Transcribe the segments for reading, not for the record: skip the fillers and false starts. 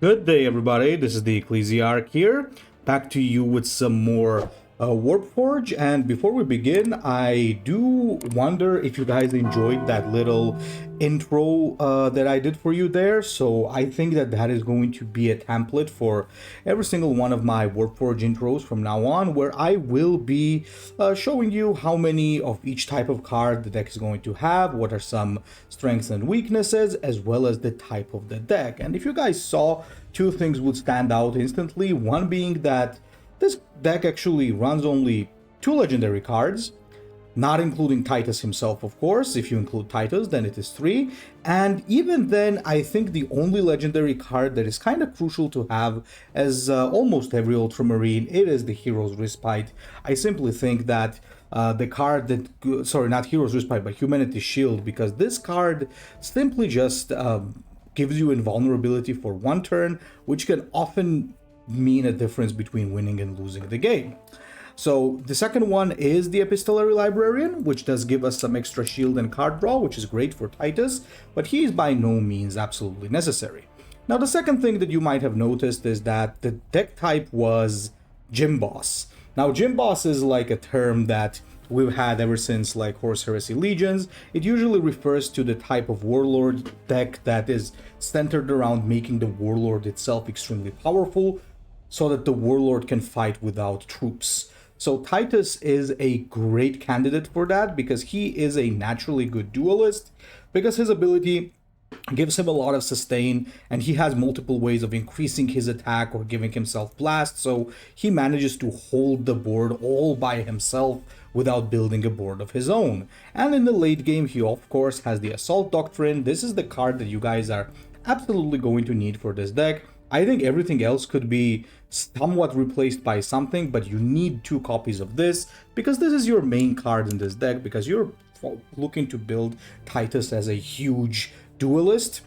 Good day, everybody. This is the Ecclesiarch here, back to you with some more Warpforge. And before we begin, I do wonder if you guys enjoyed that little intro that I did for you there. So I think that that is going to be a template for every single one of my Warpforge intros from now on, where I will be showing you how many of each type of card the deck is going to have, what are some strengths and weaknesses, as well as the type of the deck. And if you guys saw, two things would stand out instantly. One being that this deck actually runs only 2 legendary cards, not including Titus himself, of course. If you include Titus, then it is 3. And even then, I think the only legendary card that is kind of crucial to have, as almost every Ultramarine, it is the Hero's Respite. I simply think that the card that, sorry, not Hero's Respite, but Humanity's Shield, because this card simply just gives you invulnerability for 1 turn, which can often mean a difference between winning and losing the game. So the second one is the Epistolary Librarian, which does give us some extra shield and card draw, which is great for Titus, but he is by no means absolutely necessary. Now the second thing that you might have noticed is that the deck type was Gymboss. Now Gymboss is like a term that we've had ever since like Horus Heresy Legions. It usually refers to the type of Warlord deck that is centered around making the Warlord itself extremely powerful, so that the Warlord can fight without troops. So Titus is a great candidate for that because he is a naturally good duelist, because his ability gives him a lot of sustain and he has multiple ways of increasing his attack or giving himself blast, so he manages to hold the board all by himself without building a board of his own. And in the late game, he of course has the Assault Doctrine. This is the card that you guys are absolutely going to need for this deck. I think everything else could be somewhat replaced by something, but you need 2 copies of this because this is your main card in this deck, because you're looking to build Titus as a huge duelist,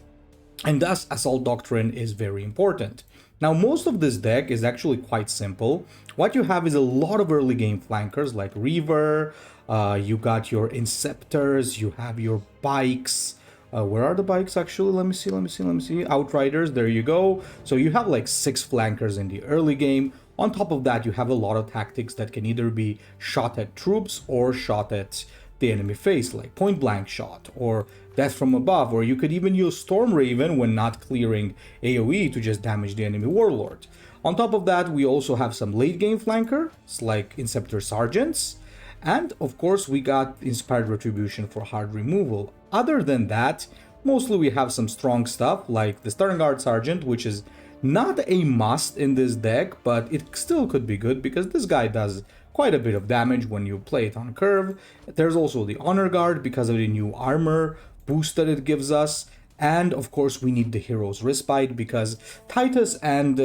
and thus Assault Doctrine is very important. Now most of this deck is actually quite simple. What you have is a lot of early game flankers like Reaver, you got your Inceptors, you have your bikes. Where are the bikes actually? Let me see. Outriders, there you go. So you have like 6 flankers in the early game. On top of that, you have a lot of tactics that can either be shot at troops or shot at the enemy face, like point blank shot or death from above, or you could even use Storm Raven when not clearing AoE to just damage the enemy Warlord. On top of that, we also have some late game flankers like Inceptor Sergeants. And of course, we got Inspired Retribution for hard removal. Other than that, mostly we have some strong stuff like the Sternguard Sergeant, which is not a must in this deck, but it still could be good because this guy does quite a bit of damage when you play it on curve. There's also the Honor Guard because of the new armor boost that it gives us. And of course, we need the Hero's Respite because Titus and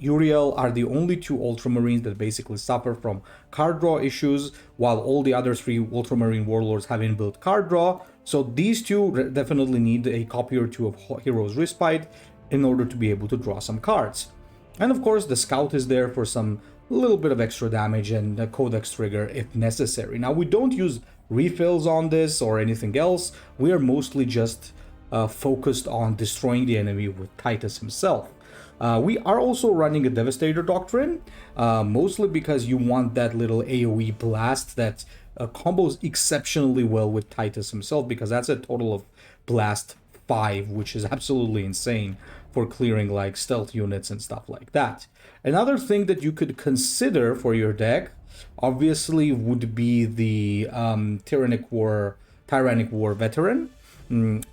Uriel are the only 2 Ultramarines that basically suffer from card draw issues, while all the other 3 Ultramarine Warlords have inbuilt card draw. So these 2 definitely need a copy or 2 of Hero's Respite in order to be able to draw some cards. And of course, the Scout is there for some little bit of extra damage and a Codex trigger if necessary. Now, we don't use refills on this or anything else. We are mostly just focused on destroying the enemy with Titus himself. We are also running a Devastator Doctrine, mostly because you want that little AoE blast that combos exceptionally well with Titus himself, because that's a total of blast 5, which is absolutely insane for clearing like stealth units and stuff like that. Another thing that you could consider for your deck, obviously, would be the Tyrannic War Veteran.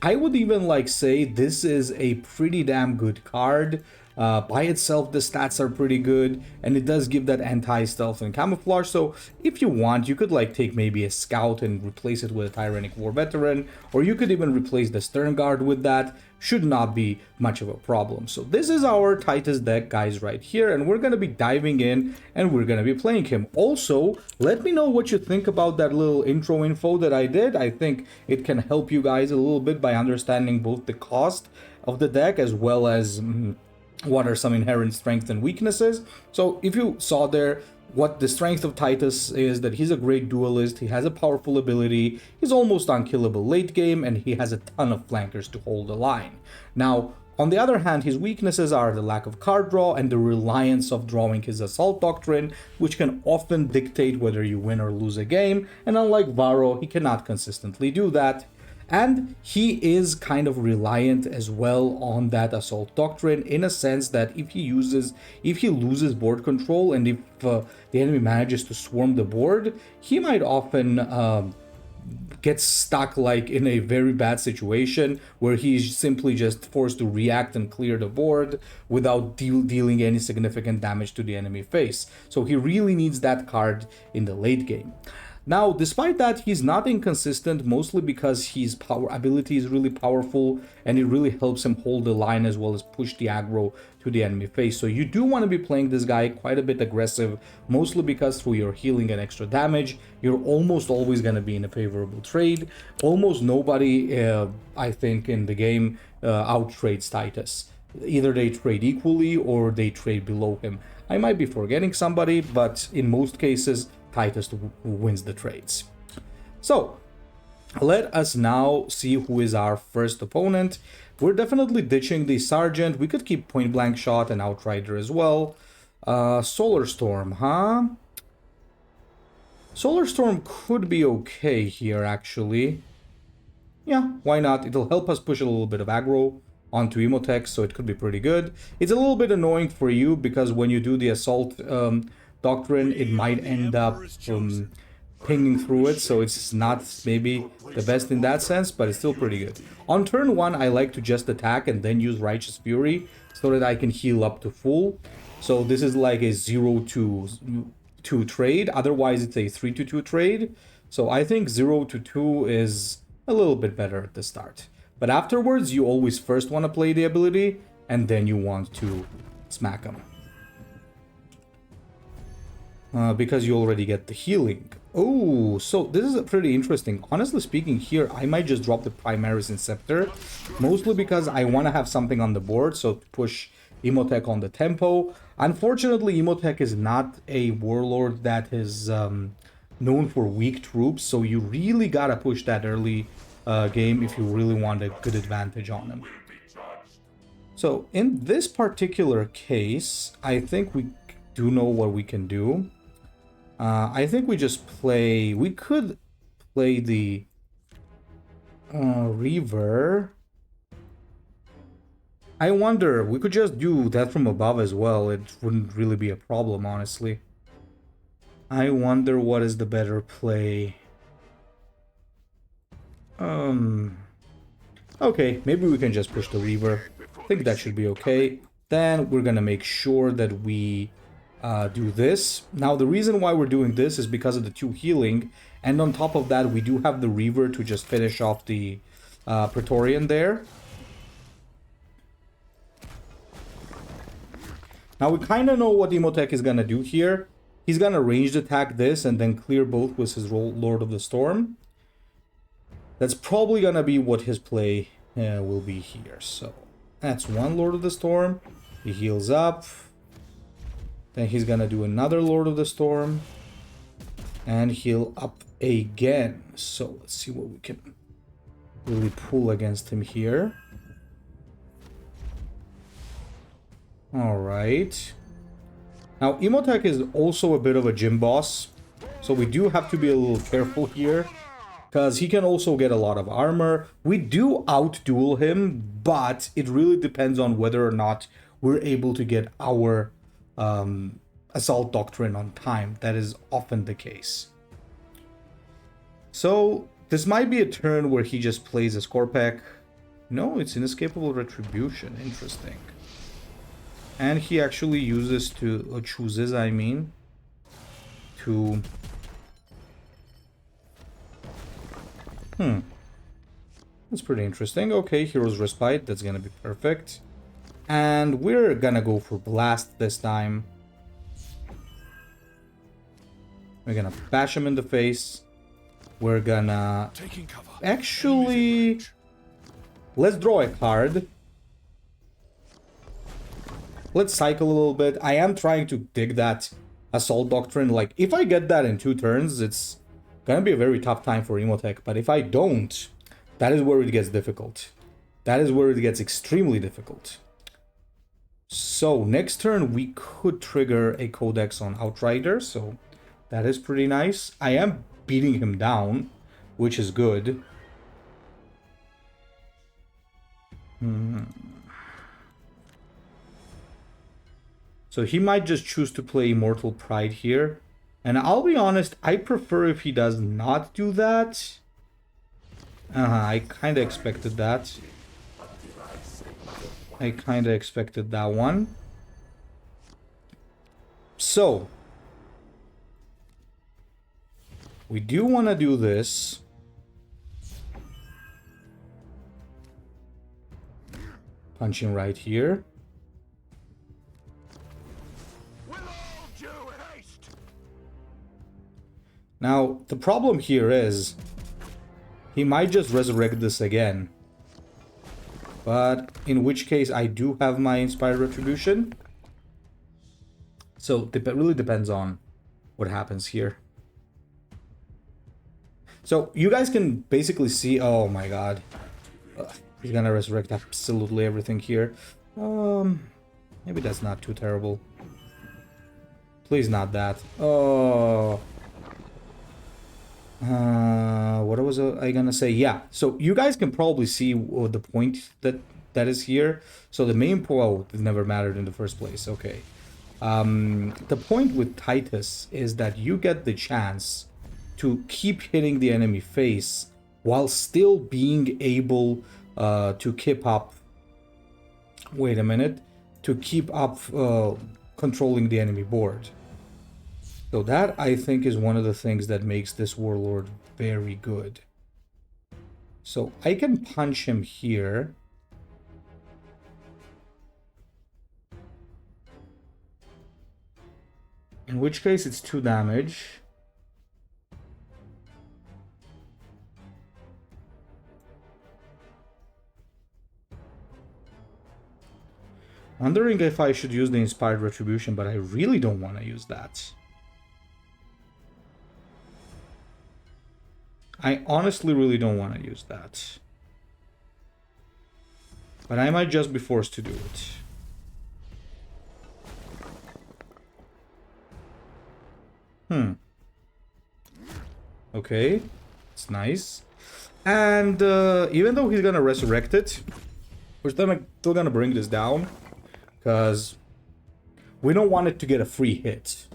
I would even like say this is a pretty damn good card. By itself, the stats are pretty good, and it does give that anti-stealth and camouflage. So if you want, you could like take maybe a Scout and replace it with a Tyrannic War Veteran, or you could even replace the Stern Guard with that. Should not be much of a problem. So this is our Titus deck, guys, right here, and we're going to be diving in and we're going to be playing him. Also, let me know what you think about that little intro info that I did. I think it can help you guys a little bit by understanding both the cost of the deck as well as what are some inherent strengths and weaknesses. So if you saw there, what the strength of Titus is that he's a great duelist, he has a powerful ability, he's almost unkillable late game, and he has a ton of flankers to hold the line. Now, On the other hand, his weaknesses are the lack of card draw and the reliance of drawing his Assault Doctrine, which can often dictate whether you win or lose a game, and unlike Varro, he cannot consistently do that. And he is kind of reliant as well on that Assault Doctrine, in a sense that if he loses board control and if the enemy manages to swarm the board, he might often gets stuck like in a very bad situation where he's simply just forced to react and clear the board without dealing any significant damage to the enemy face. So he really needs that card in the late game. Now, despite that, he's not inconsistent, mostly because his power ability is really powerful and it really helps him hold the line as well as push the aggro to the enemy face. So you do want to be playing this guy quite a bit aggressive, mostly because through your healing and extra damage, you're almost always going to be in a favorable trade. Almost nobody, I think, in the game outtrades Titus. Either they trade equally or they trade below him. I might be forgetting somebody, but in most cases, Titus wins the trades. So, let us now see who is our first opponent. We're definitely ditching the Sergeant. We could keep Point Blank Shot and Outrider as well. Solar Storm, huh? Solar Storm could be okay here, actually. Yeah, why not? It'll help us push a little bit of aggro onto Emotech, so it could be pretty good. It's a little bit annoying for you, because when you do the Assault Doctrine, it might end up pinging through it, so it's not maybe the best in that sense, but it's still pretty good. On turn 1, I like to just attack and then use Righteous Fury so that I can heal up to full. So this is like a 0-2 trade, otherwise it's a 3-2 trade. So I think 0-2 is a little bit better at the start. But afterwards, you always first want to play the ability, and then you want to smack them. Because you already get the healing. Oh, so this is pretty interesting. Honestly speaking, here I might just drop the Primaris Inceptor, mostly because I want to have something on the board, so to push Emotech on the tempo. Unfortunately, Emotech is not a warlord that is known for weak troops, so you really gotta push that early game if you really want a good advantage on him. So in this particular case, I think we do know what we can do. I think we just play... We could play the Reaver. I wonder, we could just do that from above as well. It wouldn't really be a problem, honestly. I wonder what is the better play. Okay, maybe we can just push the Reaver. I think that should be okay. Then we're gonna make sure that we do this. Now, the reason why we're doing this is because of the 2 healing, and on top of that, we do have the Reaver to just finish off the Praetorian there. Now, we kind of know what Emotech is gonna do here. He's gonna ranged attack this and then clear both with his Lord of the Storm. That's probably gonna be what his play will be here. So, that's one Lord of the Storm. He heals up. Then he's gonna do another Lord of the Storm and heal up again. So let's see what we can really pull against him here. Alright. Now Emotech is also a bit of a Gymboss, so we do have to be a little careful here, because he can also get a lot of armor. We do out-duel him, but it really depends on whether or not we're able to get our Assault Doctrine on time. That is often the case. So this might be a turn where he just plays a Scorpec. No, it's Inescapable Retribution. Interesting. And he actually uses to, chooses, I mean, to... That's pretty interesting. Okay, Hero's Respite. That's gonna be perfect. And we're gonna go for Blast this time. We're gonna bash him in the face. We're gonna... Actually... Let's draw a card. Let's cycle a little bit. I am trying to dig that Assault Doctrine. Like, if I get that in 2 turns, it's gonna be a very tough time for Emotech. But if I don't, that is where it gets difficult. That is where it gets extremely difficult. So next turn we could trigger a Codex on Outrider, so that is pretty nice. I am beating him down, which is good. So he might just choose to play Immortal Pride here. And I'll be honest, I prefer if he does not do that. I kind of expected that. I kind of expected that one. So we do want to do this. Punching right here. Now, the problem here is he might just resurrect this again. But in which case I do have my Inspired Retribution. So it really depends on what happens here. So you guys can basically see, oh my god. He's gonna resurrect absolutely everything here. Maybe that's not too terrible. Please not that. Oh. What was I gonna say? Yeah, so you guys can probably see the point that is here. So the main point, oh, it never mattered in the first place. Okay. The point with Titus is that you get the chance to keep hitting the enemy face while still being able to keep up. Wait a minute. To keep up controlling the enemy board. So that, I think, is one of the things that makes this Warlord very good. So I can punch him here. In which case it's 2 damage. Wondering if I should use the Inspired Retribution, but I really don't want to use that. I honestly really don't want to use that. But I might just be forced to do it. Okay. It's nice. And even though he's gonna resurrect it, we're still gonna bring this down. Because we don't want it to get a free hit.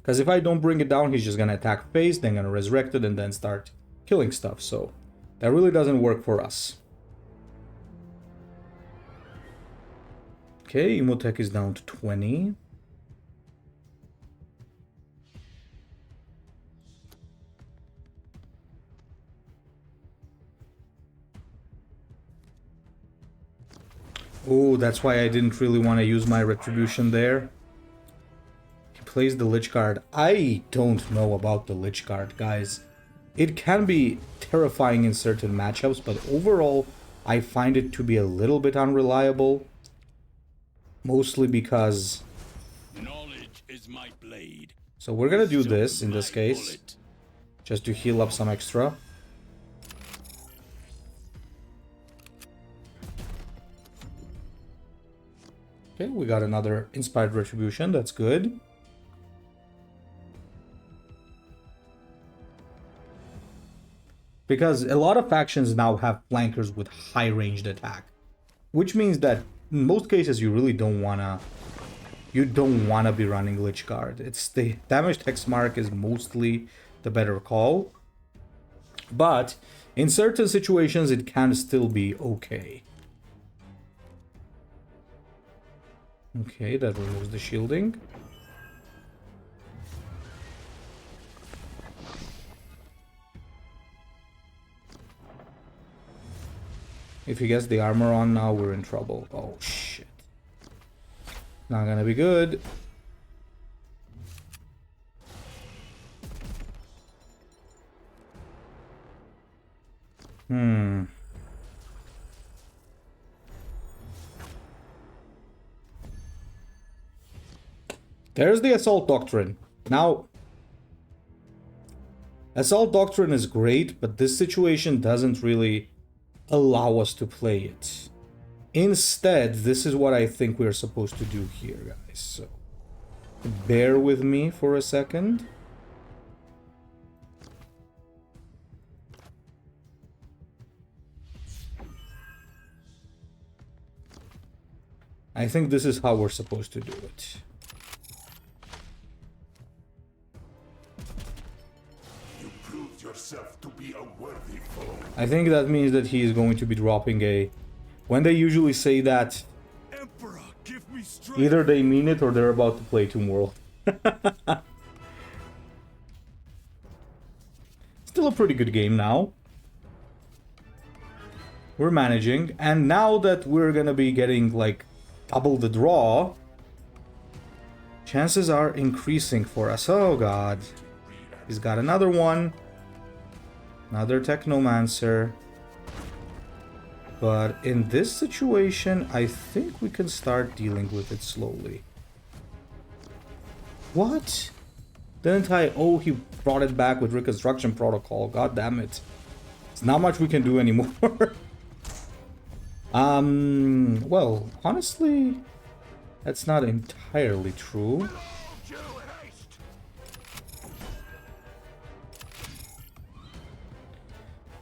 Because if I don't bring it down, he's just going to attack face, then going to resurrect it, and then start killing stuff. So that really doesn't work for us. Okay, Emotech is down to 20. Oh, that's why I didn't really want to use my Retribution there. Plays the Lich Guard. I don't know about the Lich Guard, guys. It can be terrifying in certain matchups, but overall, I find it to be a little bit unreliable. Mostly because... knowledge is my blade. So we're gonna do this in this case. Just to heal up some extra. Okay, we got another Inspired Retribution. That's good. Because a lot of factions now have flankers with high ranged attack, which means that in most cases you really don't wanna be running Lich Guard. It's the damage text mark is mostly the better call, but in certain situations it can still be okay. Okay, that removes the shielding. If he gets the armor on now, we're in trouble. Oh, shit. Not gonna be good. There's the Assault Doctrine. Now, Assault Doctrine is great, but this situation doesn't really allow us to play it. Instead, this is what I think we're supposed to do here, guys. So, bear with me for a second. I think this is how we're supposed to do it. You proved yourself to be a worthy foe. I think that means that he is going to be dropping a... When they usually say that, Emperor, give me strength. either they mean it or they're about to play Tomb World. Still a pretty good game now. We're managing, and now that we're gonna be getting like double the draw, chances are increasing for us. Oh god. He's got another one. Another Technomancer. But in this situation, I think we can start dealing with it slowly. What? Didn't I? Oh, he brought it back with Reconstruction Protocol. God damn it. There's not much we can do anymore. Well, honestly, that's not entirely true.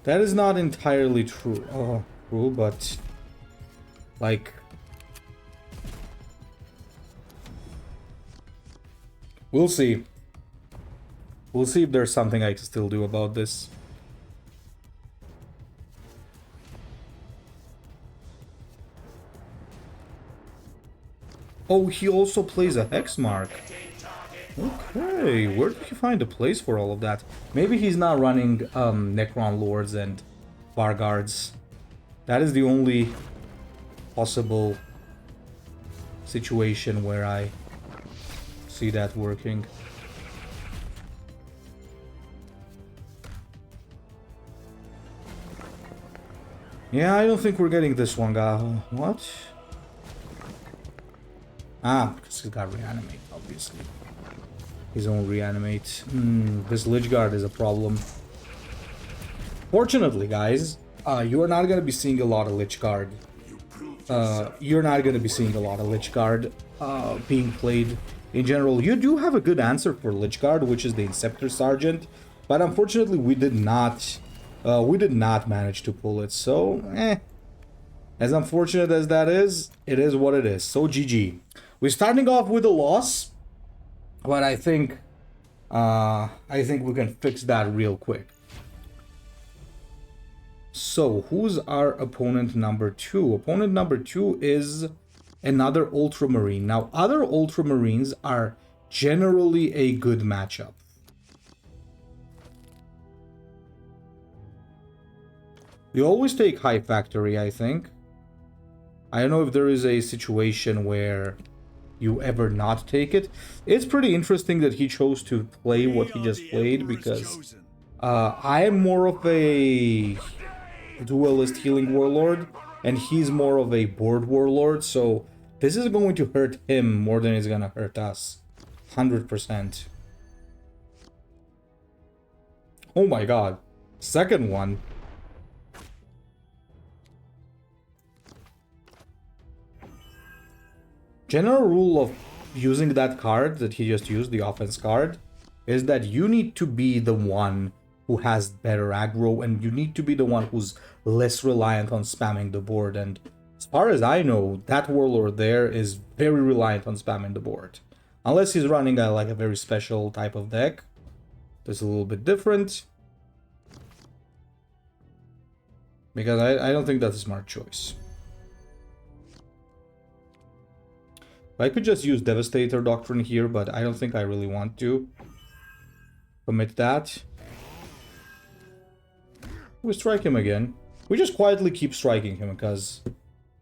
That is not entirely true. Oh, true, but like we'll see. We'll see if there's something I can still do about this. Oh, he also plays a Hex Mark. Okay, where did he find a place for all of that? Maybe he's not running Necron Lords and Bar Guards. That is the only possible situation where I see that working. Yeah, I don't think we're getting this one, guy. What? Ah, because he's got reanimate, obviously. His own reanimate. This Lich Guard is a problem. Fortunately, guys, you are not going to be seeing a lot of Lich Guard. You're not going to be seeing a lot of Lich Guard being played in general. You do have a good answer for Lich Guard, which is the Inceptor Sergeant, but unfortunately, we did not manage to pull it. So, as unfortunate as that is, it is what it is. So GG. We're starting off with a loss, but I think we can fix that real quick. So who's our opponent number 2? Opponent number 2 is another Ultramarine. Now, other Ultramarines are generally a good matchup. We always take High Factory, I think. I don't know if there is a situation where you ever not take it. It's pretty interesting that he chose to play what he just played, because I am more of a Duelist healing warlord, and he's more of a board warlord, so this is going to hurt him more than it's gonna hurt us. 100%. Oh my god. Second one. General rule of using that card that he just used, the offense card, is that you need to be the one who has better aggro, and you need to be the one who's less reliant on spamming the board. And as far as I know, that warlord there is very reliant on spamming the board. Unless he's running like a very special type of deck. That's a little bit different. Because I don't think that's a smart choice. I could just use Devastator Doctrine here, but I don't think I really want to commit that. We strike him again. We just quietly keep striking him because,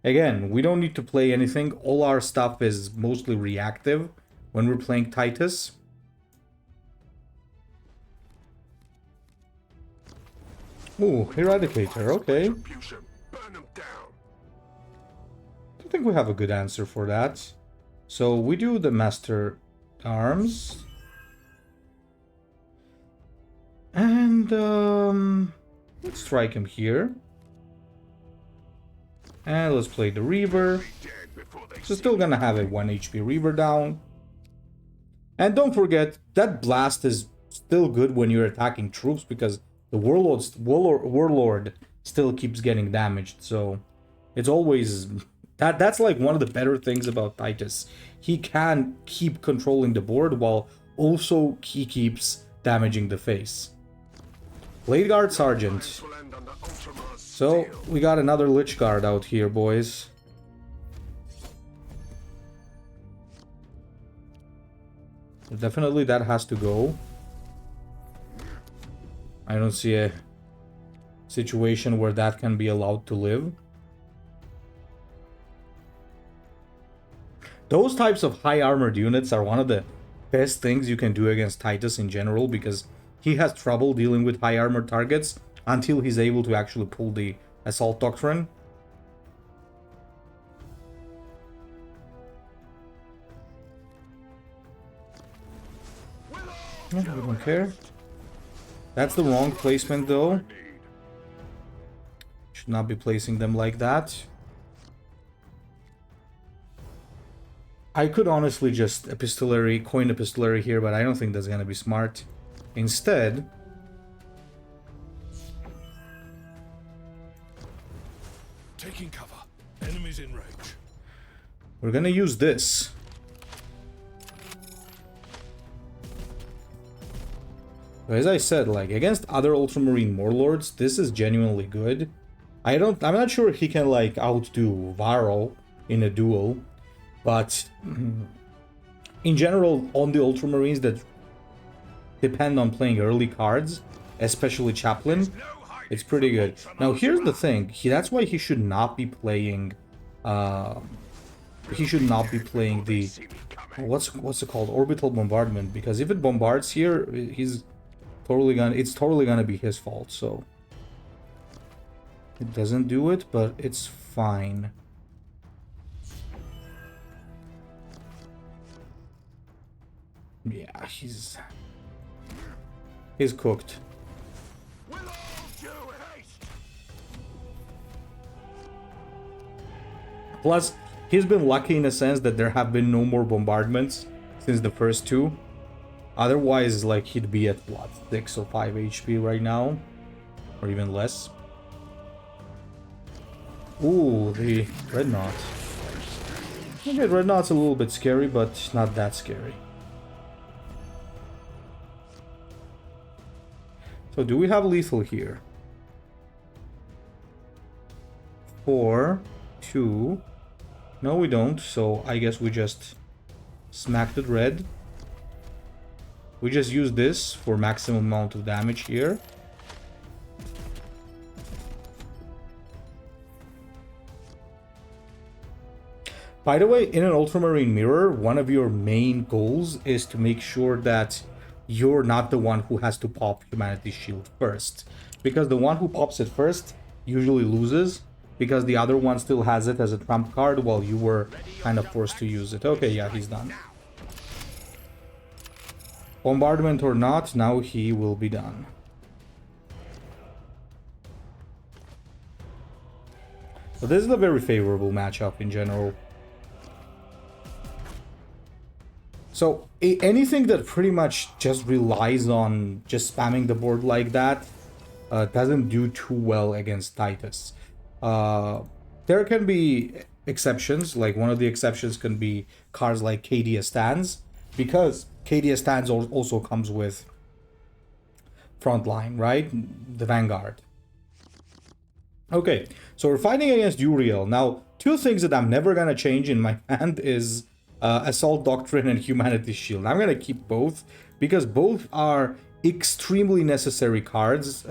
again, we don't need to play anything. All our stuff is mostly reactive when we're playing Titus. Ooh, Eradicator, okay. I don't think we have a good answer for that. So we do the Master Arms. And let's strike him here. And let's play the Reaver. So still gonna have a 1 HP Reaver down. And don't forget, that blast is still good when you're attacking troops because the Warlord still keeps getting damaged. So it's always... That's like one of the better things about Titus. He can keep controlling the board while also he keeps damaging the face. Blade Guard Sergeant. So we got another Lich Guard out here, boys. Definitely that has to go. I don't see a situation where that can be allowed to live. Those types of high armored units are one of the best things you can do against Titus in general, because he has trouble dealing with high armored targets until he's able to actually pull the Assault Doctrine. Oh, we don't care. That's the wrong placement though. Should not be placing them like that. I could honestly just coin epistolary here, but I don't think that's gonna be smart. Instead, taking cover. Enemies in range. We're gonna use this. As I said, like against other Ultramarine Warlords, this is genuinely good. I'm not sure he can like outdo Varro in a duel, but in general, on the Ultramarines that depend on playing early cards, especially Chaplain, it's pretty good. Now here's the thing, that's why he should not be playing the what's it called, Orbital Bombardment, because if it bombards here, it's totally gonna be his fault. So it doesn't do it, but it's fine. Yeah, he's cooked. Plus, he's been lucky in a sense that there have been no more bombardments since the first two. Otherwise, like, he'd be at, what, 6 or 5 HP right now? Or even less. Ooh, the Dreadnought. Okay, Dreadnought's a little bit scary, but not that scary. So, do we have lethal here? 4, 2... No, we don't, so I guess we just smacked it red. We just use this for maximum amount of damage here. By the way, in an Ultramarine mirror, one of your main goals is to make sure that you're not the one who has to pop Humanity's Shield first. Because the one who pops it first usually loses, because the other one still has it as a trump card while you were kind of forced to use it. Okay, yeah, he's done. Bombardment or not, now he will be done. So this is a very favorable matchup in general. So anything that pretty much just relies on just spamming the board like that doesn't do too well against Titus. There can be exceptions, like one of the exceptions can be cards like Cadia Stands, because Cadia Stands also comes with Frontline, right? The Vanguard. Okay, so we're fighting against Uriel. Now, two things that I'm never gonna change in my hand is Assault Doctrine and Humanity's Shield. I'm gonna keep both, because both are extremely necessary cards.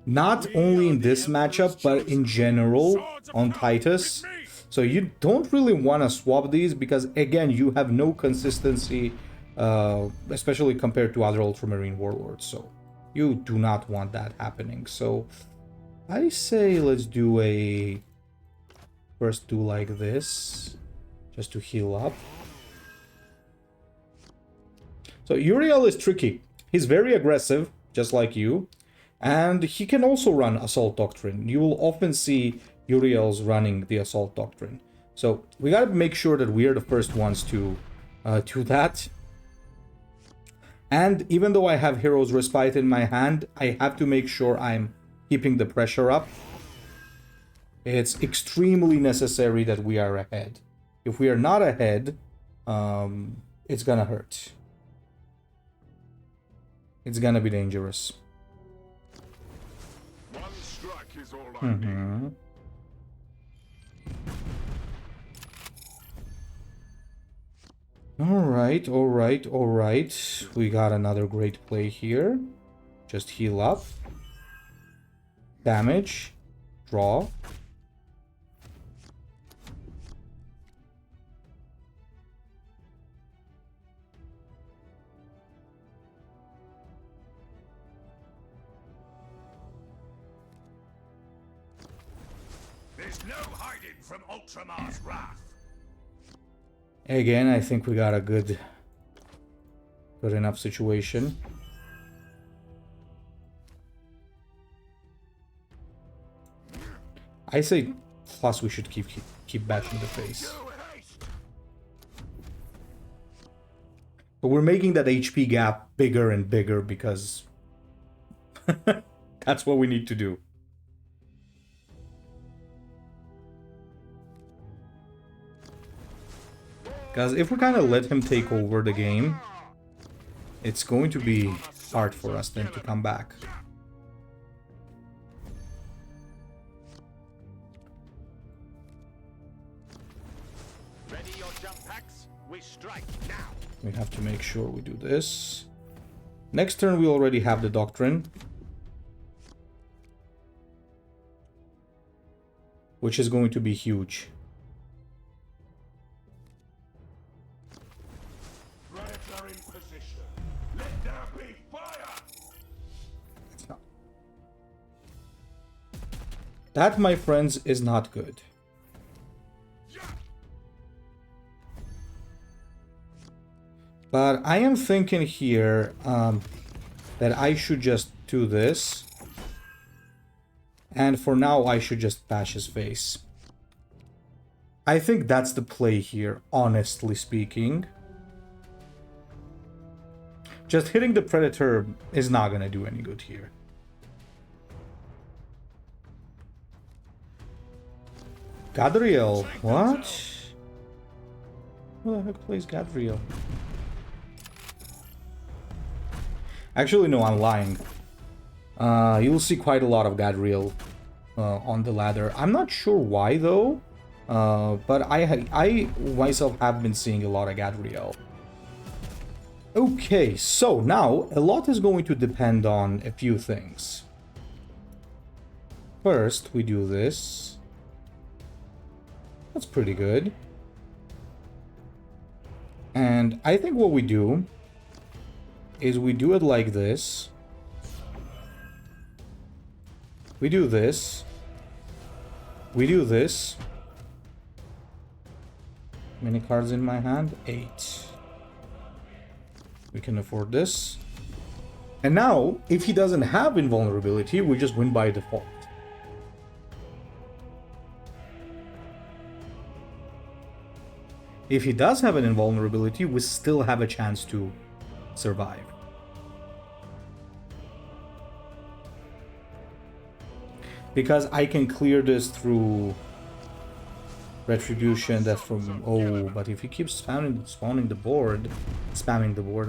Not only in this matchup, but in general on Titus. So you don't really want to swap these because, again, you have no consistency, especially compared to other Ultramarine Warlords. So you do not want that happening. So I say let's do a... First do like this, just to heal up. So Uriel is tricky. He's very aggressive, just like you. And he can also run Assault Doctrine. You will often see Uriel's running the assault doctrine. So we gotta make sure that we are the first ones to do that. And even though I have Hero's Respite in my hand, I have to make sure I'm keeping the pressure up. It's extremely necessary that we are ahead. If we are not ahead, it's gonna hurt. It's gonna be dangerous. One strike is all I need. Alright, alright, alright. We got another great play here. Just heal up. Damage. Draw. There's no hiding from Ultramar's wrath. Again, I think we got a good enough situation. I say plus we should keep bashing the face. But we're making that HP gap bigger and bigger because that's what we need to do. Because if we kind of let him take over the game, it's going to be hard for us then to come back. Ready your jump packs? We strike now. We have to make sure we do this. Next turn we already have the Doctrine, which is going to be huge. That, my friends, is not good. But I am thinking here that I should just do this. And for now, I should just bash his face. I think that's the play here, honestly speaking. Just hitting the Predator is not gonna do any good here. Gadriel, what? Who the heck plays Gadriel? Actually, no, I'm lying. You'll see quite a lot of Gadriel on the ladder. I'm not sure why though, but I myself have been seeing a lot of Gadriel. Okay, so now a lot is going to depend on a few things. First, we do this. That's pretty good. And I think what we do is we do it like this. We do this. We do this. How many cards in my hand? 8. We can afford this. And now, if he doesn't have invulnerability, we just win by default. If he does have an invulnerability, we still have a chance to survive. Because I can clear this through Retribution, that's from... Oh, but if he keeps spamming the board,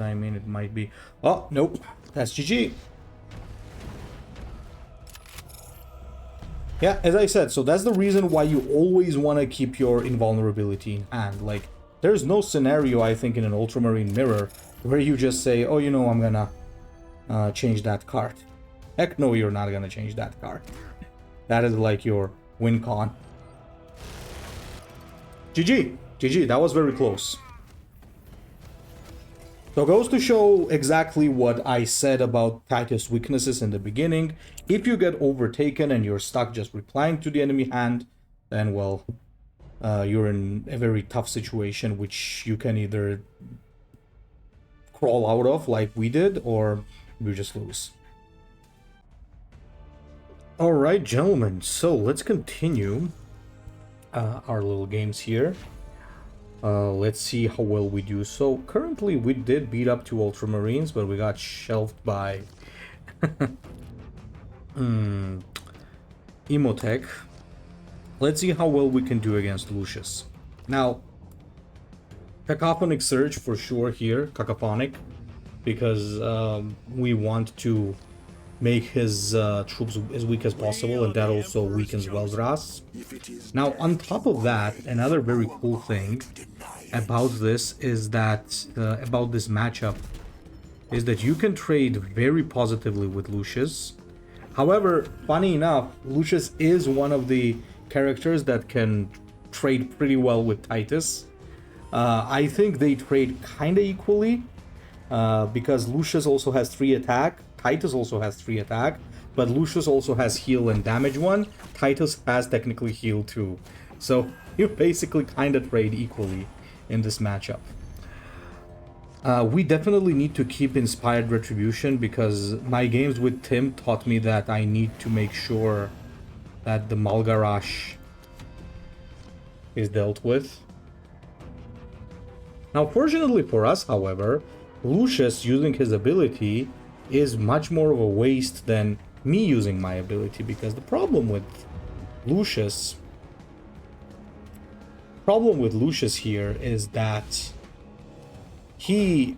I mean, it might be... Oh, nope. That's GG. Yeah, as I said, so that's the reason why you always want to keep your invulnerability in hand. Like, there's no scenario, I think, in an Ultramarine mirror where you just say, oh, you know, I'm gonna change that card. Heck no, you're not gonna change that card. That is like your win con. GG. GG, that was very close. So it goes to show exactly what I said about Titus' weaknesses in the beginning. If you get overtaken and you're stuck just replying to the enemy hand, then, well, you're in a very tough situation, which you can either crawl out of like we did, or you just lose. All right, gentlemen, so let's continue our little games here. Let's see how well we do. So currently we did beat up 2 Ultramarines, but we got shelved by Emotech. Let's see how well we can do against Lucius. Now, Cacophonic Surge for sure here, Cacophonic, because we want to make his troops as weak as possible, and that also weakens Wel'Dras. Now, on top of that, another very cool thing about this is that, about this matchup, is that you can trade very positively with Lucius. However, funny enough, Lucius is one of the characters that can trade pretty well with Titus. I think they trade kind of equally, because Lucius also has 3 attack, Titus also has 3 attack, but Lucius also has heal and damage 1. Titus has technically heal 2. So you basically kind of trade equally in this matchup. We definitely need to keep Inspired Retribution, because my games with Tim taught me that I need to make sure that the Malgarash is dealt with. Now, fortunately for us, however, Lucius using his ability is much more of a waste than me using my ability, because the problem with Lucius here is that he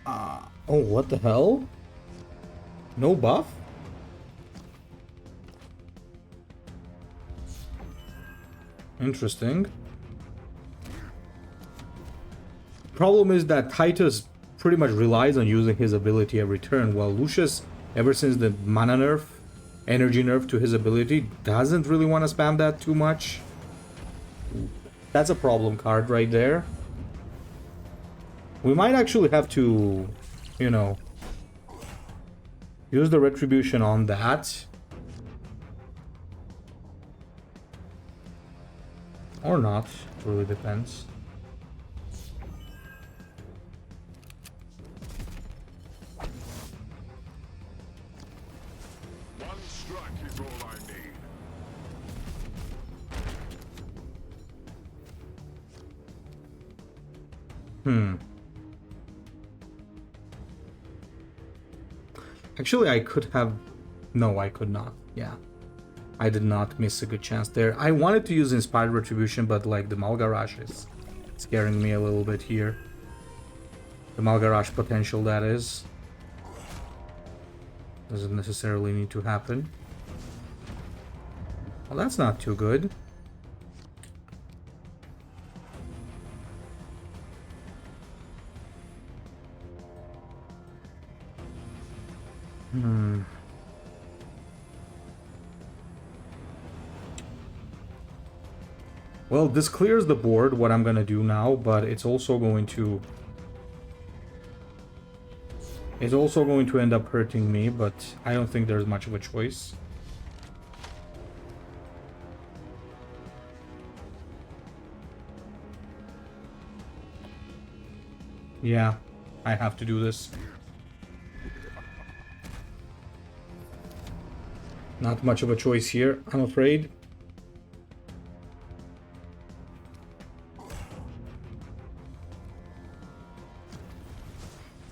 oh, what the hell? No buff? Interesting. Problem is that Titus pretty much relies on using his ability every turn, while Lucius, ever since the mana nerf, energy nerf to his ability, doesn't really want to spam that too much. That's a problem card right there. We might actually have to, you know, use the retribution on that. Or not, it really depends. One strike is all I need. Actually, I could have... No, I could not. Yeah. I did not miss a good chance there. I wanted to use Inspired Retribution, but like the Malgarash is scaring me a little bit here. The Malgarash potential, that is. Doesn't necessarily need to happen. Well, that's not too good. Well, this clears the board, what I'm gonna do now, but it's also going to... It's also going to end up hurting me, but I don't think there's much of a choice. Yeah, I have to do this. Not much of a choice here, I'm afraid.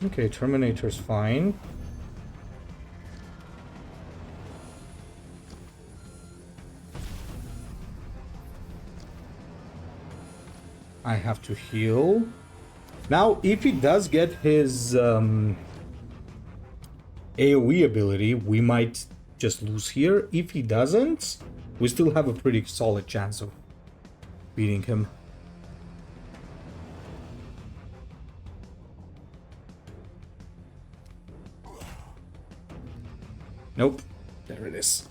Okay, Terminator's fine. I have to heal. Now, if he does get his AoE ability, we might just lose here. If he doesn't, we still have a pretty solid chance of beating him. Nope. There it is.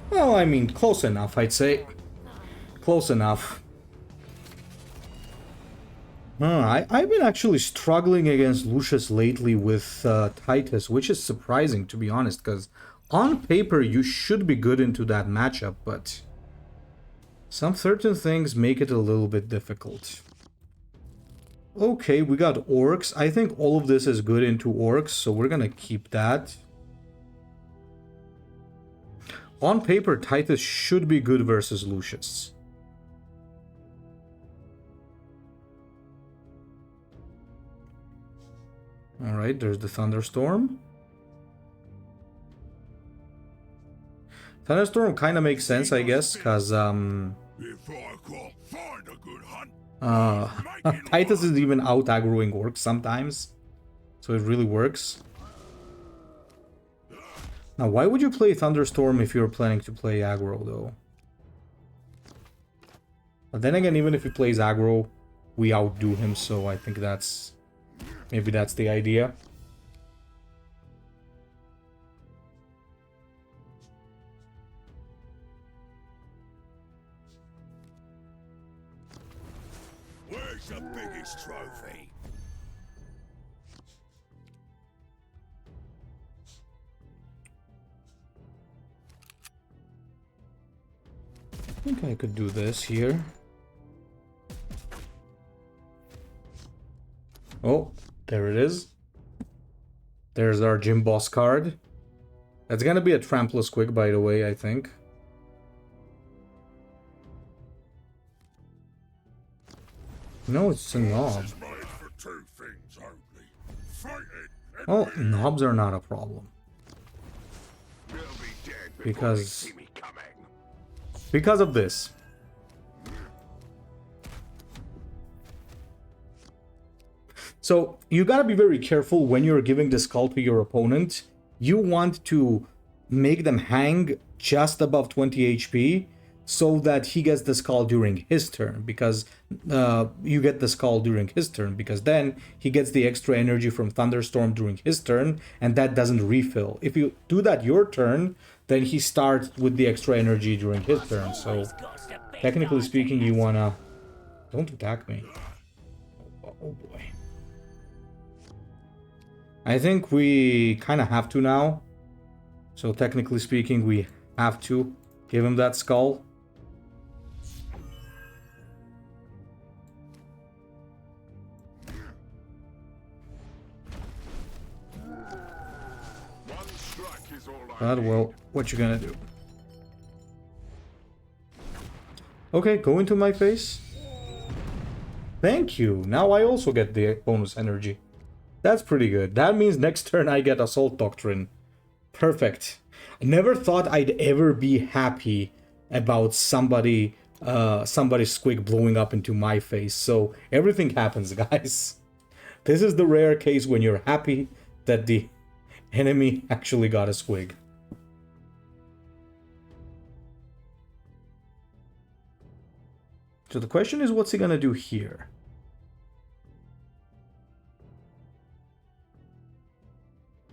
Well, I mean, close enough, I'd say. Close enough. I've been actually struggling against Lucius lately with Titus, which is surprising, to be honest, because on paper you should be good into that matchup, but some certain things make it a little bit difficult. Okay, we got Orcs. I think all of this is good into Orcs, so we're gonna keep that. On paper, Titus should be good versus Lucius. Alright, there's the Thunderstorm. Thunderstorm kind of makes sense, I guess, because Titus is even out aggroing Orcs sometimes. So it really works. Now, why would you play Thunderstorm if you're planning to play aggro, though? But then again, even if he plays aggro, we outdo him, so I think that's... maybe that's the idea. Where's the biggest trophy? I think I could do this here. Oh, there it is. There's our Gymboss card. That's gonna be a Trampless Quick, by the way, I think. No, it's a knob. Oh, knobs are not a problem. Because of this. So you gotta be very careful when you're giving the skull to your opponent. You want to make them hang just above 20 HP so that he gets the skull during his turn, because you get the skull during his turn, because then he gets the extra energy from Thunderstorm during his turn, and that doesn't refill. If you do that your turn, then he starts with the extra energy during his turn. So technically speaking, you wanna... Don't attack me. Oh boy. I think we kind of have to now. So technically speaking, we have to give him that skull. But, well, what you gonna do? Okay, go into my face. Thank you. Now I also get the bonus energy. That's pretty good. That means next turn I get Assault Doctrine. Perfect. I never thought I'd ever be happy about somebody's squig blowing up into my face. So everything happens, guys. This is the rare case when you're happy that the enemy actually got a squig. So the question is, what's he gonna do here?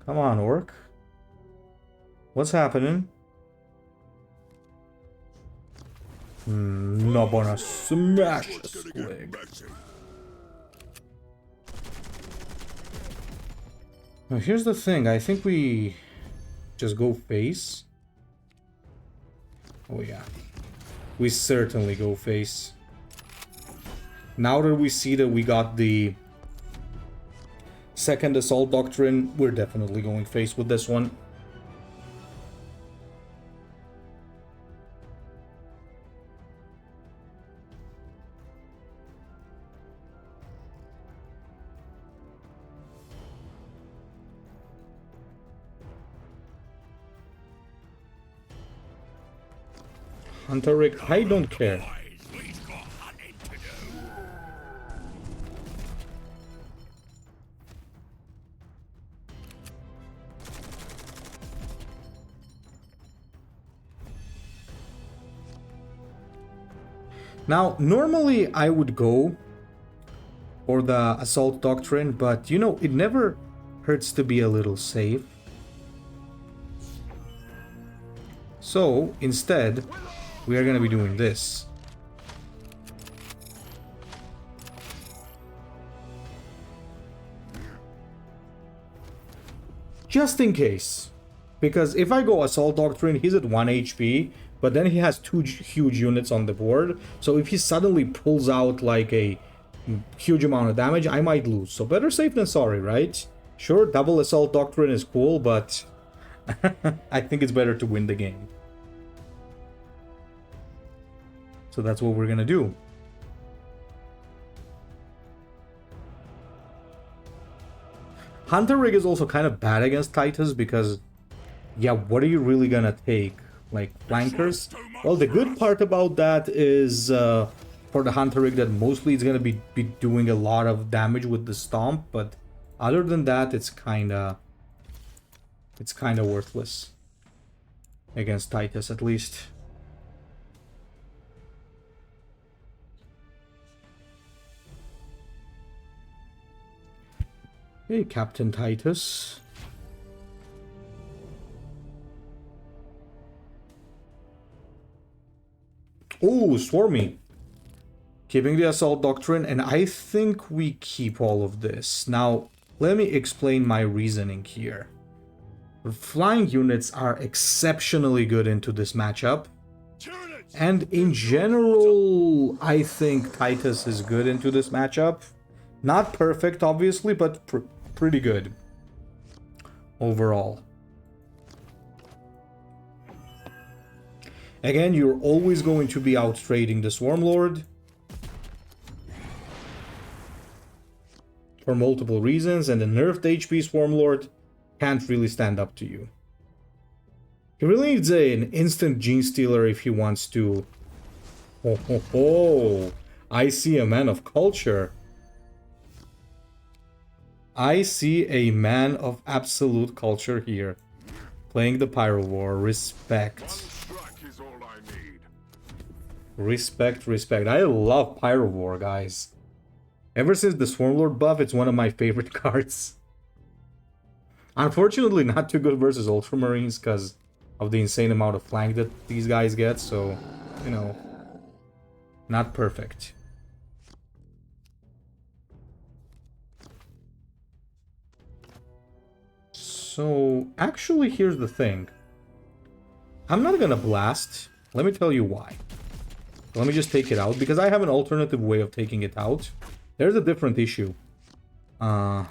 Come on, Orc. What's happening? Not gonna smash the squig. Now here's the thing, I think we just go face. Oh yeah. We certainly go face. Now that we see that we got the second Assault Doctrine, we're definitely going face with this one. Hunter Rick, I don't care. Now, normally I would go for the Assault Doctrine, but you know, it never hurts to be a little safe. So, instead, we are going to be doing this. Just in case. Because if I go Assault Doctrine, he's at 1 HP, but then he has 2 huge units on the board. So if he suddenly pulls out like a huge amount of damage, I might lose. So better safe than sorry, right? Sure, double Assault Doctrine is cool, but I think it's better to win the game. So that's what we're gonna do. Hunter Rig is also kind of bad against Titus because, yeah, what are you really gonna take? Like, flankers? Well, the good part about that is, for the Hunter Rig, that mostly it's gonna be doing a lot of damage with the Stomp, but other than that, it's kinda worthless. Against Titus, at least. Hey, Captain Titus. Oh, Swarmy. Keeping the Assault Doctrine, and I think we keep all of this. Now, let me explain my reasoning here. Flying units are exceptionally good into this matchup. And in general, I think Titus is good into this matchup. Not perfect, obviously, but pretty good overall. Again, you're always going to be out-trading the Swarmlord for multiple reasons, and the nerfed HP Swarmlord can't really stand up to you. He really needs an instant Gene Stealer if he wants to. Oh, ho, ho. I see a man of culture. I see a man of absolute culture here. Playing the Pyro War. Respect. Respect, respect. I love Pyro War, guys. Ever since the Swarmlord buff, it's one of my favorite cards. Unfortunately, not too good versus Ultramarines because of the insane amount of flank that these guys get, so, you know, not perfect. So, actually, here's the thing. I'm not gonna blast. Let me tell you why. Let me just take it out, because I have an alternative way of taking it out. There's a different issue. That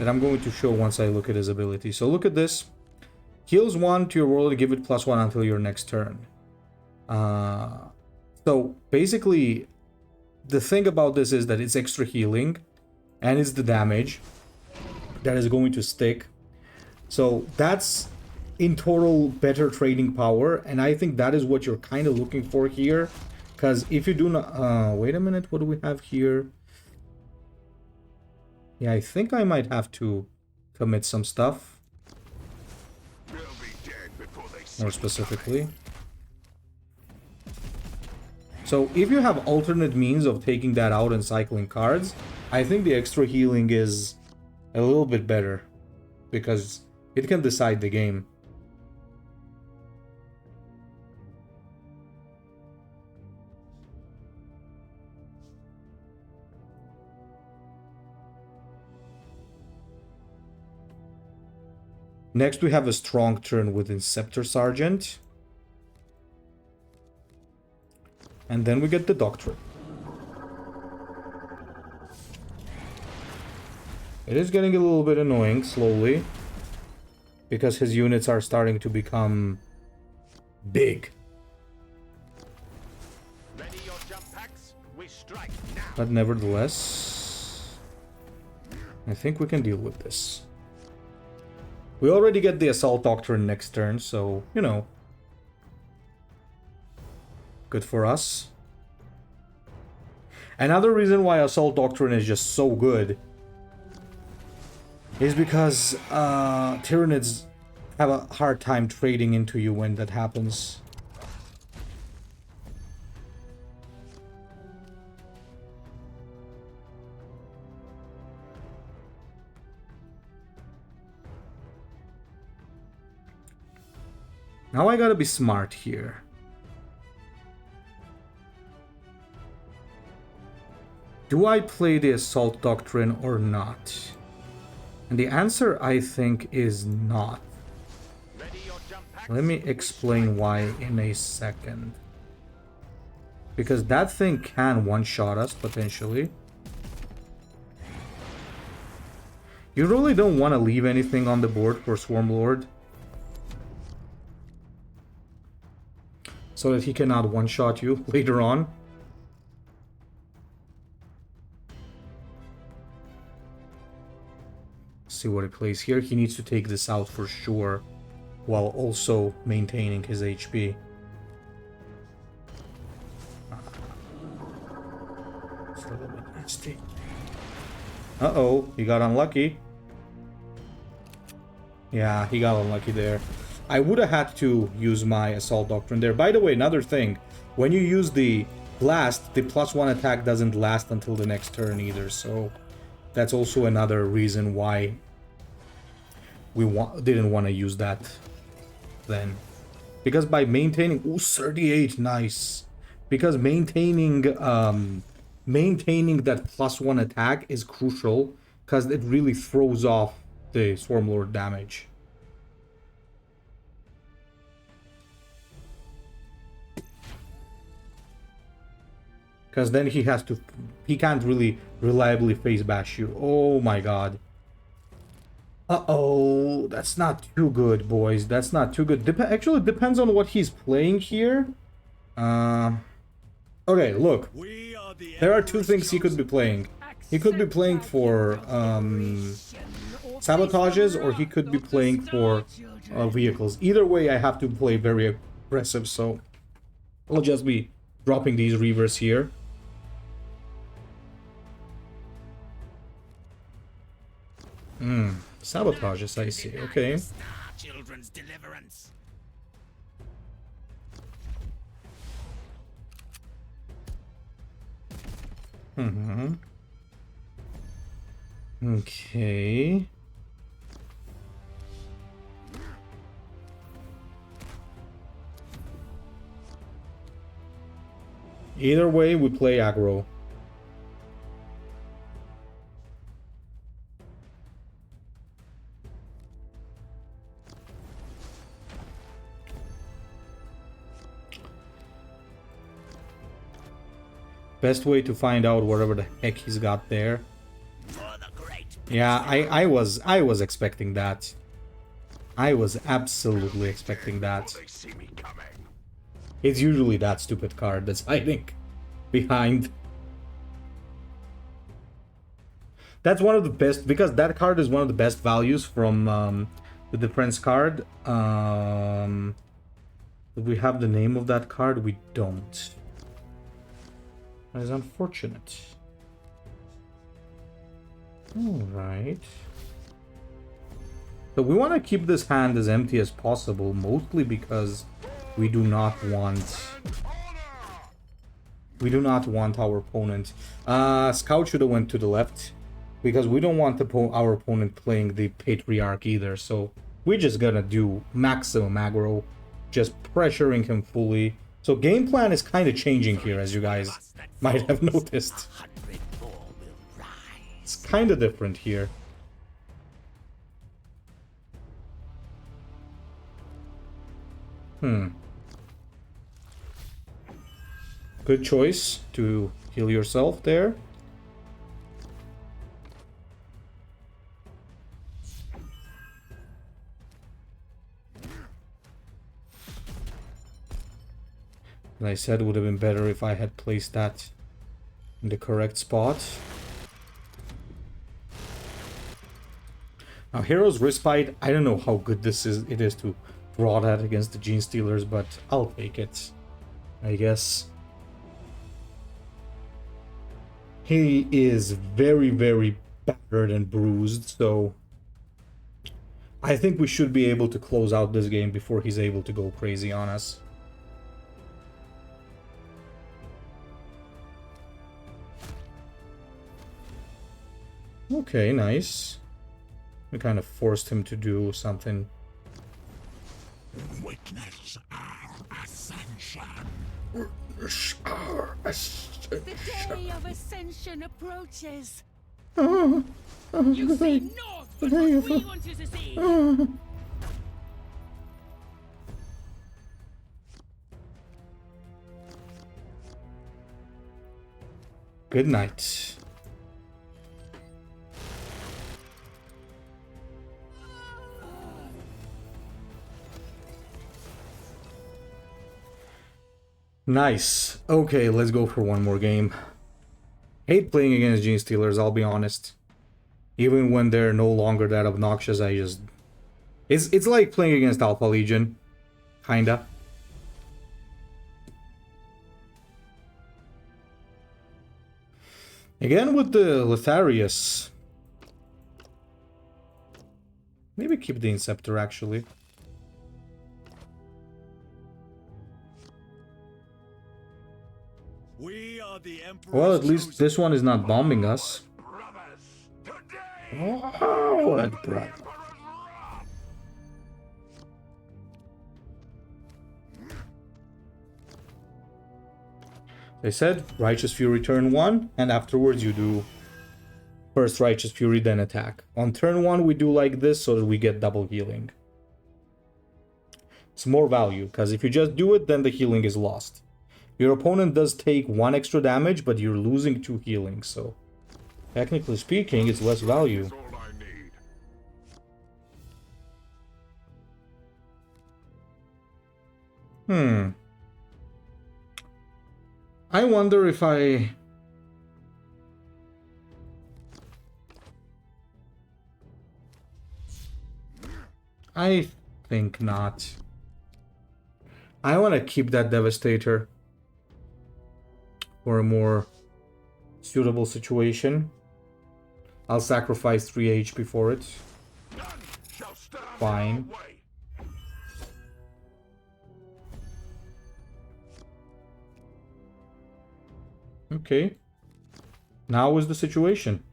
I'm going to show once I look at his ability. So look at this. Heals 1 to your world and give it +1 until your next turn. So basically, the thing about this is that it's extra healing, and it's the damage that is going to stick. So that's in total better trading power, and I think that is what you're kind of looking for here. Because if you do not... wait a minute, what do we have here? Yeah, I think I might have to commit some stuff. More specifically. So if you have alternate means of taking that out and cycling cards, I think the extra healing is a little bit better. Because it can decide the game. Next we have a strong turn with Inceptor Sergeant. And then we get the Doctrine. It is getting a little bit annoying slowly. Because his units are starting to become big. Ready your jump packs? We strike now. But nevertheless, I think we can deal with this. We already get the Assault Doctrine next turn, so, you know. Good for us. Another reason why Assault Doctrine is just so good is because Tyranids have a hard time trading into you when that happens. Now I gotta be smart here. Do I play the Assault Doctrine or not? And the answer, I think, is not. Let me explain why in a second. Because that thing can one-shot us, potentially. You really don't want to leave anything on the board for Swarmlord. so that he cannot one-shot you later on. See what he plays here. He needs to take this out for sure, while also maintaining his HP. It's a little bit nasty. Uh-oh, he got unlucky. Yeah, he got unlucky there. I would have had to use my Assault Doctrine there. By the way, another thing. When you use the Blast, the +1 attack doesn't last until the next turn either. So that's also another reason why we didn't want to use that then. Because by maintaining... Ooh, 38, nice. Because maintaining that +1 attack is crucial. Because it really throws off the Swarmlord damage. Because then he can't really reliably face bash you. Oh my god. Uh-oh, that's not too good, boys. That's not too good. Actually, it depends on what he's playing here. Okay, look. There are two things he could be playing. He could be playing for sabotages, or he could be playing for vehicles. Either way, I have to play very aggressive, so I'll just be dropping these Reavers here. Sabotages, I see. Okay. Children's deliverance. Okay. Either way, we play aggro. Best way to find out whatever the heck he's got there. Yeah, I was expecting that. I was absolutely expecting that. It's usually that stupid card that's hiding behind. That's one of the best, because that card is one of the best values from the defense card. Do we have the name of that card? We don't. That is unfortunate. Alright. So we want to keep this hand as empty as possible, mostly because we do not want our opponent. Scout should have went to the left, because we don't want our opponent playing the Patriarch either. So we're just gonna do maximum aggro, just pressuring him fully. So game plan is kind of changing here, as you guys might have noticed. It's kind of different here. Good choice to heal yourself there. As I said, it would have been better if I had placed that in the correct spot. Now, Hero's Respite, I don't know how good it is to draw that against the Gene Stealers, but I'll take it, I guess. He is very, very battered and bruised, so I think we should be able to close out this game before he's able to go crazy on us. Okay, nice. We kind of forced him to do something. Witness our ascension. The day of ascension approaches. You see not what we want you to see. Good night. Nice. Okay, let's go for one more game. Hate playing against Gene Stealers, I'll be honest. Even when they're no longer that obnoxious, I just... It's like playing against Alpha Legion. Kinda. Again with the Letharius. Maybe keep the Inceptor, actually. We are the Emperor's Well, at least chosen this one is not bombing us. Brothers, today Oh, what brother. Emperor's wrath. They said Righteous Fury turn 1, and afterwards you do first Righteous Fury, then attack. On turn 1 we do like this so that we get double healing. It's more value, because if you just do it, then the healing is lost. Your opponent does take 1 extra damage, but you're losing 2 healing, so... Technically speaking, it's less value. That's all I need. I wonder if I think not. I want to keep that Devastator for a more suitable situation. I'll sacrifice 3 HP for it. None shall stand Fine. in our way. Okay. Now is the situation.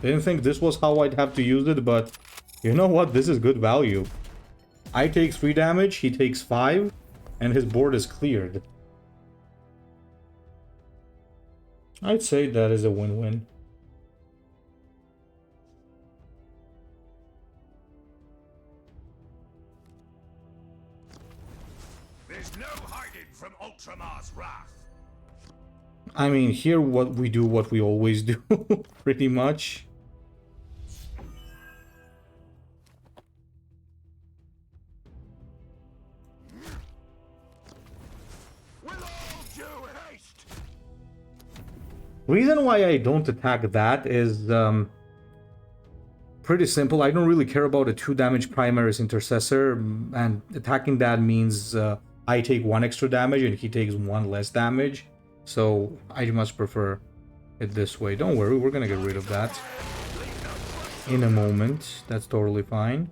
Didn't think this was how I'd have to use it, but you know what? This is good value. I take 3 damage, he takes 5, and his board is cleared. I'd say that is a win-win. There's no hiding from Ultramar's wrath. I mean, here what we always do, pretty much. With all due haste. Reason why I don't attack that is pretty simple. I don't really care about a 2 damage Primaris Intercessor, and attacking that means I take 1 extra damage and he takes 1 less damage. So I much prefer it this way. Don't worry, we're gonna get rid of that in a moment. That's totally fine.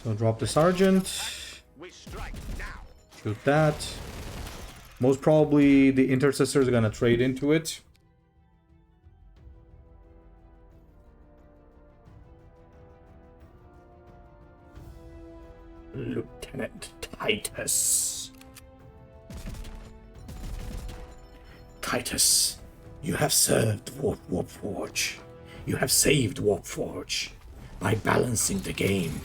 So drop the Sergeant. We strike now. Shoot that. Most probably the Intercessor is gonna trade into it. Lieutenant Titus. Titus, you have served Warpforge. You have saved Warpforge by balancing the game.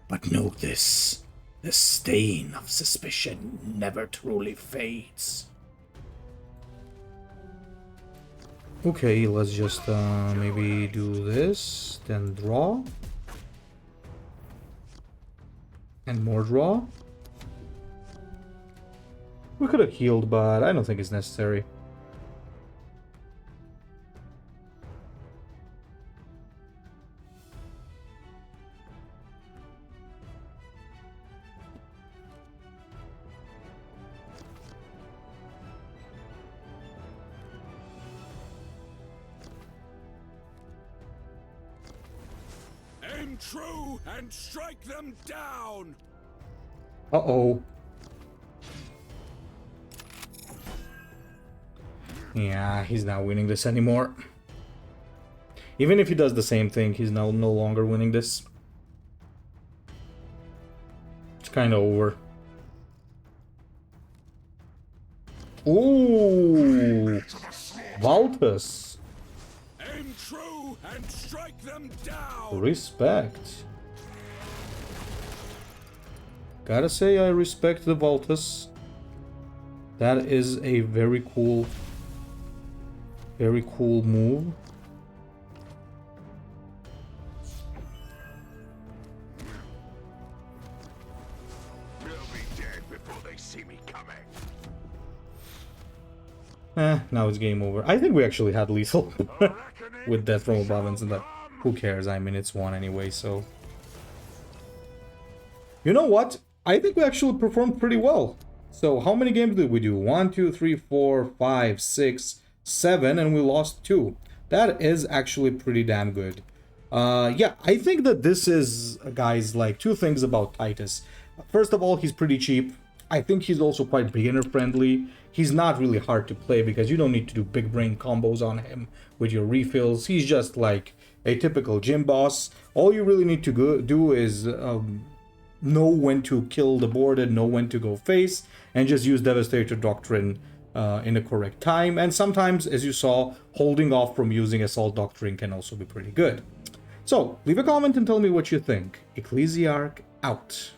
But know this, the stain of suspicion never truly fades. Okay, let's just maybe do this, then draw. And more draw. We could have healed, but I don't think it's necessary. Aim true and strike them down! Uh-oh. Yeah, he's not winning this anymore. Even if he does the same thing, he's now no longer winning this. It's kind of over. Ooh! Valtus! Aim true and strike them down! Respect. Gotta say, I respect the Valtus. That is a very cool move. Now it's game over. I think we actually had lethal with Death from Above and that. Who cares? I mean, it's one anyway, so... You know what? I think we actually performed pretty well. So, how many games did we do? 1, 2, 3, 4, 5, 6, 7, and we lost 2. That is actually pretty damn good. Yeah, I think that this is, guys, like, 2 things about Titus. First of all, he's pretty cheap. I think he's also quite beginner-friendly. He's not really hard to play because you don't need to do big brain combos on him with your refills. He's just like a typical Gymboss. All you really need to do is know when to kill the board and know when to go face, and just use Devastator Doctrine in the correct time. And sometimes, as you saw, holding off from using Assault Doctrine can also be pretty good. So, leave a comment and tell me what you think. Ecclesiarch out.